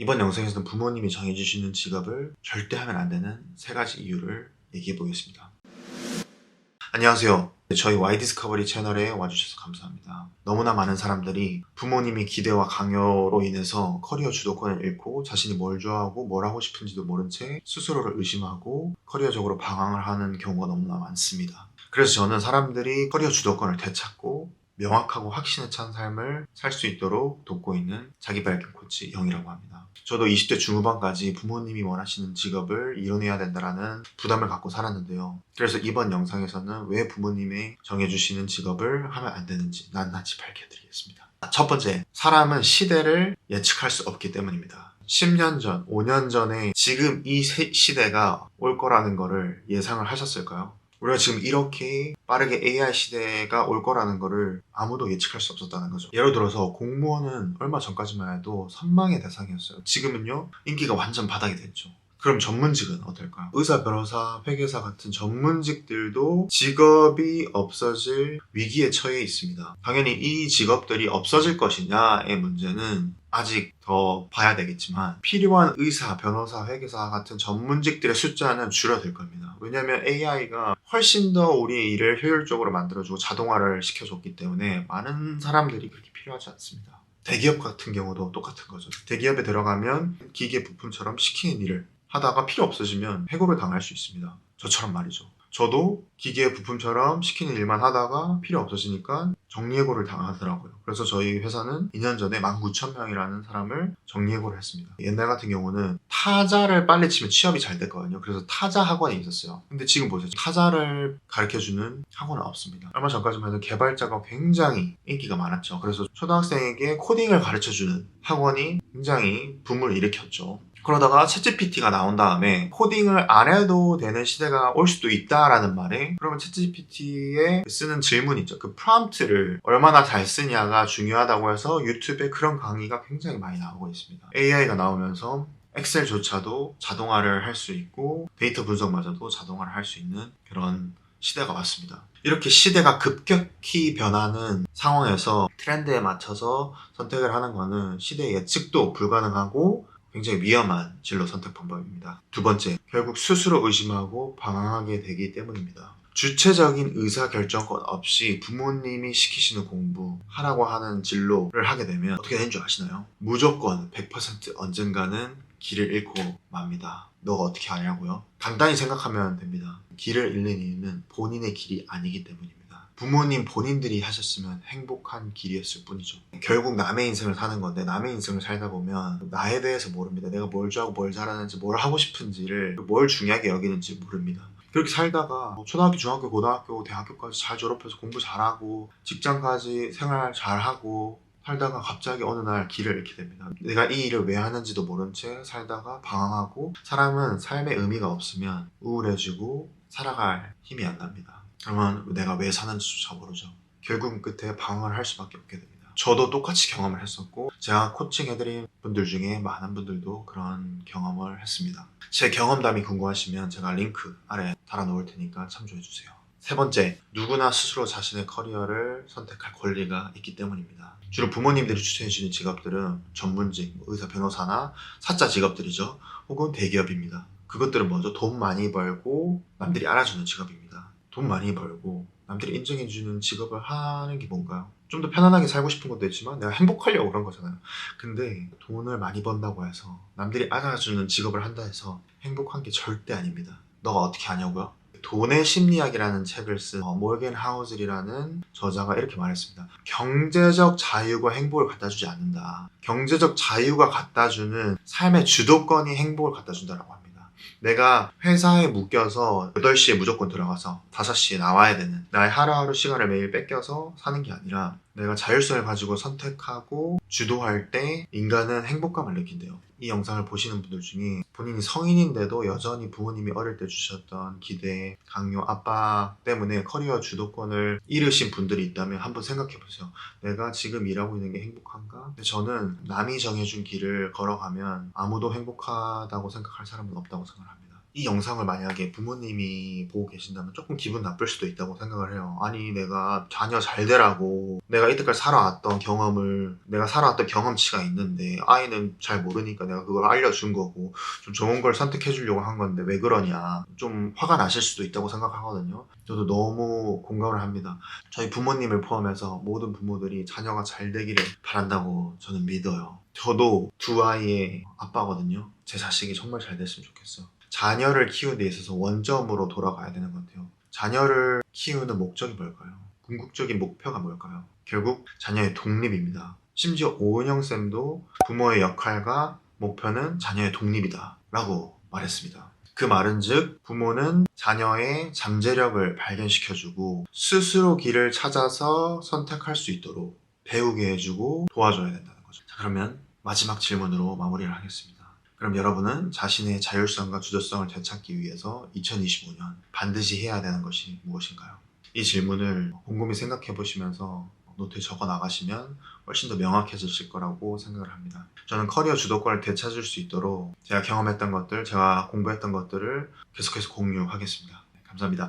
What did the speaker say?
이번 영상에서는 부모님이 정해주시는 직업을 절대 하면 안 되는 3가지 이유를 얘기해 보겠습니다. 안녕하세요. 저희 Y디스커버리 채널에 와주셔서 감사합니다. 너무나 많은 사람들이 부모님의 기대와 강요로 인해서 커리어 주도권을 잃고 자신이 뭘 좋아하고 뭘 하고 싶은지도 모른 채 스스로를 의심하고 커리어적으로 방황을 하는 경우가 너무나 많습니다. 그래서 저는 사람들이 커리어 주도권을 되찾고 명확하고 확신에 찬 삶을 살 수 있도록 돕고 있는 자기발견 코치 영이라고 합니다. 저도 20대 중후반까지 부모님이 원하시는 직업을 이뤄내야 된다는 부담을 갖고 살았는데요. 그래서 이번 영상에서는 왜 부모님이 정해주시는 직업을 하면 안 되는지 낱낱이 밝혀드리겠습니다. 첫 번째, 사람은 시대를 예측할 수 없기 때문입니다. 10년 전, 5년 전에 지금 이 시대가 올 거라는 거를 예상을 하셨을까요? 우리가 지금 이렇게 빠르게 AI 시대가 올 거라는 거를 아무도 예측할 수 없었다는 거죠. 예를 들어서 공무원은 얼마 전까지만 해도 선망의 대상이었어요. 지금은요, 인기가 완전 바닥이 됐죠. 그럼 전문직은 어떨까요? 의사, 변호사, 회계사 같은 전문직들도 직업이 없어질 위기에 처해 있습니다. 당연히 이 직업들이 없어질 것이냐의 문제는 아직 더 봐야 되겠지만 필요한 의사, 변호사, 회계사 같은 전문직들의 숫자는 줄어들 겁니다. 왜냐하면 AI가 훨씬 더 우리 일을 효율적으로 만들어주고 자동화를 시켜줬기 때문에 많은 사람들이 그렇게 필요하지 않습니다. 대기업 같은 경우도 똑같은 거죠. 대기업에 들어가면 기계 부품처럼 시키는 일을 하다가 필요 없어지면 해고를 당할 수 있습니다. 저처럼 말이죠. 저도 기계 부품처럼 시키는 일만 하다가 필요 없어지니까 정리해고를 당하더라고요. 그래서 저희 회사는 2년 전에 19,000명이라는 사람을 정리해고를 했습니다. 옛날 같은 경우는 타자를 빨리 치면 취업이 잘 됐거든요. 그래서 타자 학원이 있었어요. 근데 지금 보세요. 타자를 가르쳐주는 학원은 없습니다. 얼마 전까지만 해도 개발자가 굉장히 인기가 많았죠. 그래서 초등학생에게 코딩을 가르쳐주는 학원이 굉장히 붐을 일으켰죠. 그러다가 챗GPT가 나온 다음에 코딩을 안 해도 되는 시대가 올 수도 있다라는 말에, 그러면 챗GPT에 쓰는 질문 있죠. 그 프롬프트를 얼마나 잘 쓰냐가 중요하다고 해서 유튜브에 그런 강의가 굉장히 많이 나오고 있습니다. AI가 나오면서 엑셀조차도 자동화를 할 수 있고 데이터 분석마저도 자동화를 할 수 있는 그런 시대가 왔습니다. 이렇게 시대가 급격히 변하는 상황에서 트렌드에 맞춰서 선택을 하는 것은 시대 예측도 불가능하고 굉장히 위험한 진로 선택 방법입니다. 두 번째, 결국 스스로 의심하고 방황하게 되기 때문입니다. 주체적인 의사결정권 없이 부모님이 시키시는 공부, 하라고 하는 진로를 하게 되면 어떻게 되는 줄 아시나요? 무조건 100% 언젠가는 길을 잃고 맙니다. 너가 어떻게 아냐고요? 간단히 생각하면 됩니다. 길을 잃는 이유는 본인의 길이 아니기 때문입니다. 부모님 본인들이 하셨으면 행복한 길이었을 뿐이죠. 결국 남의 인생을 사는 건데 남의 인생을 살다 보면 나에 대해서 모릅니다. 내가 뭘 좋아하고 뭘 잘하는지, 뭘 하고 싶은지를, 뭘 중요하게 여기는지 모릅니다. 그렇게 살다가 초등학교, 중학교, 고등학교, 대학교까지 잘 졸업해서 공부 잘하고 직장까지 생활 잘하고 살다가 갑자기 어느 날 길을 잃게 됩니다. 내가 이 일을 왜 하는지도 모른 채 살다가 방황하고, 사람은 삶의 의미가 없으면 우울해지고 살아갈 힘이 안 납니다. 그러면 내가 왜 사는지조차 모르죠. 결국은 끝에 방황을 할 수밖에 없게 됩니다. 저도 똑같이 경험을 했었고, 제가 코칭해드린 분들 중에 많은 분들도 그런 경험을 했습니다. 제 경험담이 궁금하시면 제가 링크 아래 달아놓을 테니까 참조해주세요. 세 번째, 누구나 스스로 자신의 커리어를 선택할 권리가 있기 때문입니다. 주로 부모님들이 추천해주는 직업들은 전문직, 의사, 변호사나 사자 직업들이죠. 혹은 대기업입니다. 그것들은 먼저 돈 많이 벌고 남들이 알아주는 직업입니다. 돈 많이 벌고 남들이 인정해주는 직업을 하는 게 뭔가요? 좀 더 편안하게 살고 싶은 것도 있지만 내가 행복하려고 그런 거잖아요. 근데 돈을 많이 번다고 해서, 남들이 알아주는 직업을 한다 해서 행복한 게 절대 아닙니다. 너가 어떻게 아냐고요? 돈의 심리학이라는 책을 쓴 몰겐 하우즐이라는 저자가 이렇게 말했습니다. 경제적 자유가 행복을 갖다주지 않는다. 경제적 자유가 갖다주는 삶의 주도권이 행복을 갖다준다라고 합니다. 내가 회사에 묶여서 8시에 무조건 들어가서 5시에 나와야 되는 나의 하루하루 시간을 매일 뺏겨서 사는 게 아니라, 내가 자율성을 가지고 선택하고 주도할 때 인간은 행복감을 느낀대요. 이 영상을 보시는 분들 중에 본인이 성인인데도 여전히 부모님이 어릴 때 주셨던 기대, 강요, 압박 때문에 커리어 주도권을 잃으신 분들이 있다면 한번 생각해 보세요. 내가 지금 일하고 있는 게 행복한가? 근데 저는 남이 정해준 길을 걸어가면 아무도 행복하다고 생각할 사람은 없다고 생각합니다. 이 영상을 만약에 부모님이 보고 계신다면 조금 기분 나쁠 수도 있다고 생각을 해요. 아니, 내가 자녀 잘 되라고 내가 이때까지 내가 살아왔던 경험치가 있는데 아이는 잘 모르니까 내가 그걸 알려준 거고 좀 좋은 걸 선택해 주려고 한 건데 왜 그러냐, 좀 화가 나실 수도 있다고 생각하거든요. 저도 너무 공감을 합니다. 저희 부모님을 포함해서 모든 부모들이 자녀가 잘 되기를 바란다고 저는 믿어요. 저도 두 아이의 아빠거든요. 제 자식이 정말 잘 됐으면 좋겠어요. 자녀를 키우는 데 있어서 원점으로 돌아가야 되는 것 같아요. 자녀를 키우는 목적이 뭘까요? 궁극적인 목표가 뭘까요? 결국 자녀의 독립입니다. 심지어 오은영 쌤도 부모의 역할과 목표는 자녀의 독립이다 라고 말했습니다. 그 말은 즉 부모는 자녀의 잠재력을 발견시켜주고 스스로 길을 찾아서 선택할 수 있도록 배우게 해주고 도와줘야 된다는 거죠. 자, 그러면 마지막 질문으로 마무리를 하겠습니다. 그럼 여러분은 자신의 자율성과 주도성을 되찾기 위해서 2025년 반드시 해야 되는 것이 무엇인가요? 이 질문을 곰곰이 생각해 보시면서 노트에 적어 나가시면 훨씬 더 명확해지실 거라고 생각을 합니다. 저는 커리어 주도권을 되찾을 수 있도록 제가 경험했던 것들, 제가 공부했던 것들을 계속해서 공유하겠습니다. 감사합니다.